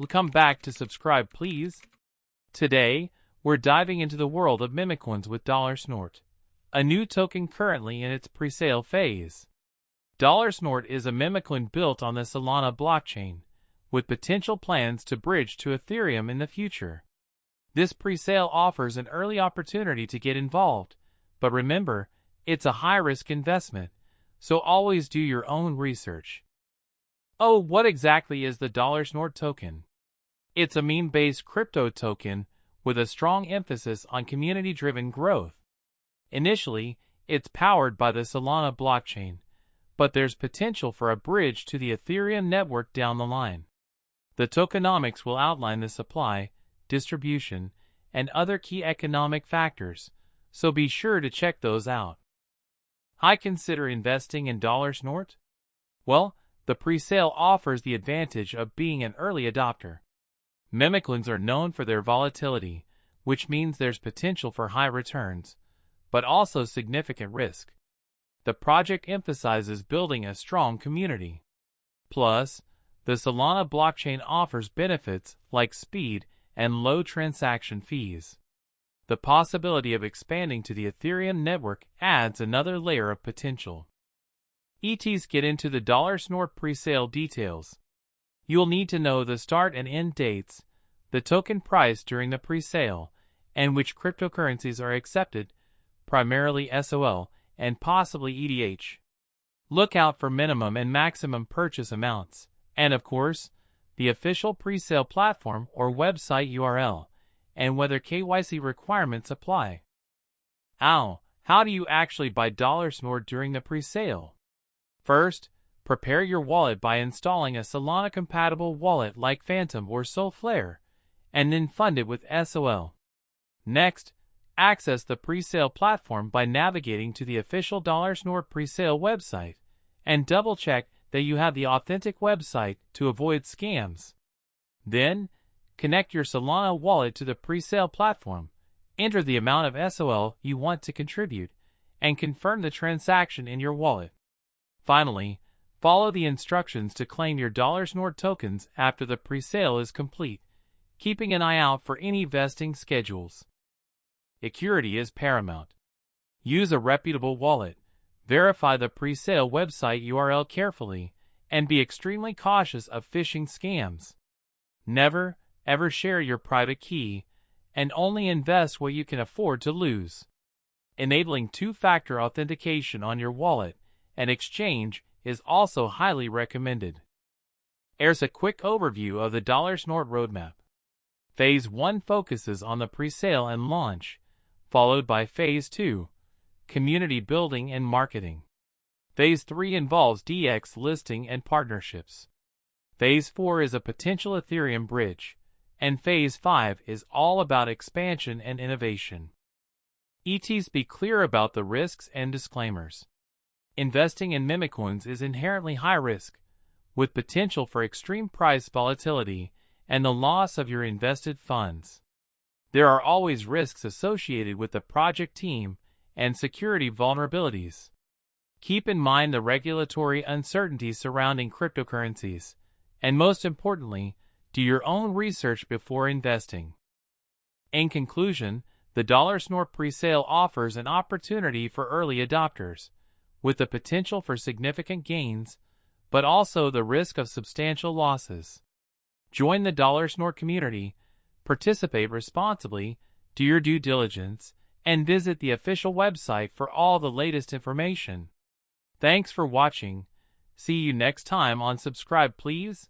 Come back to subscribe, please. Today, we're diving into the world of meme-coins with $SNORT, a new token currently in its pre-sale phase. $SNORT is a meme-coin built on the Solana blockchain, with potential plans to bridge to Ethereum in the future. This pre-sale offers an early opportunity to get involved, but remember, it's a high-risk investment, so always do your own research. Oh, what exactly is the $SNORT token? It's a meme-based crypto token with a strong emphasis on community-driven growth. Initially, it's powered by the Solana blockchain, but there's potential for a bridge to the Ethereum network down the line. The tokenomics will outline the supply, distribution, and other key economic factors, so be sure to check those out. I consider investing in $SNORT? Well, the pre-sale offers the advantage of being an early adopter. Meme-coins are known for their volatility, which means there's potential for high returns, but also significant risk. The project emphasizes building a strong community. Plus, the Solana blockchain offers benefits like speed and low transaction fees. The possibility of expanding to the Ethereum network adds another layer of potential. Let's get into the $SNORT pre-sale details. You'll need to know the start and end dates, the token price during the pre-sale, and which cryptocurrencies are accepted, primarily SOL, and possibly ETH. Look out for minimum and maximum purchase amounts, and of course, the official pre-sale platform or website URL, and whether KYC requirements apply. How do you actually buy $SNORT during the pre-sale? First, prepare your wallet by installing a Solana-compatible wallet like Phantom or Solflare, and then fund it with SOL. Next, access the pre-sale platform by navigating to the official $SNORT pre-sale website, and double-check that you have the authentic website to avoid scams. Then, connect your Solana wallet to the pre-sale platform, enter the amount of SOL you want to contribute, and confirm the transaction in your wallet. Finally, follow the instructions to claim your $SNORT tokens after the pre-sale is complete, keeping an eye out for any vesting schedules. Security is paramount. Use a reputable wallet, verify the pre-sale website URL carefully, and be extremely cautious of phishing scams. Never, ever share your private key, and only invest what you can afford to lose. Enabling two-factor authentication on your wallet and exchange is also highly recommended. Here's a quick overview of the $SNORT roadmap. Phase 1 focuses on the pre-sale and launch, followed by Phase 2, community building and marketing. Phase 3 involves DX listing and partnerships. Phase 4 is a potential Ethereum bridge, and Phase 5 is all about expansion and innovation. Be clear about the risks and disclaimers. Investing in meme-coins is inherently high risk, with potential for extreme price volatility and the loss of your invested funds. There are always risks associated with the project team and security vulnerabilities. Keep in mind the regulatory uncertainties surrounding cryptocurrencies, and most importantly, do your own research before investing. In conclusion, the $SNORT pre-sale offers an opportunity for early adopters, with the potential for significant gains, but also the risk of substantial losses. Join the $SNORT community, participate responsibly, do your due diligence, and visit the official website for all the latest information. Thanks for watching. See you next time on Subscribe Please.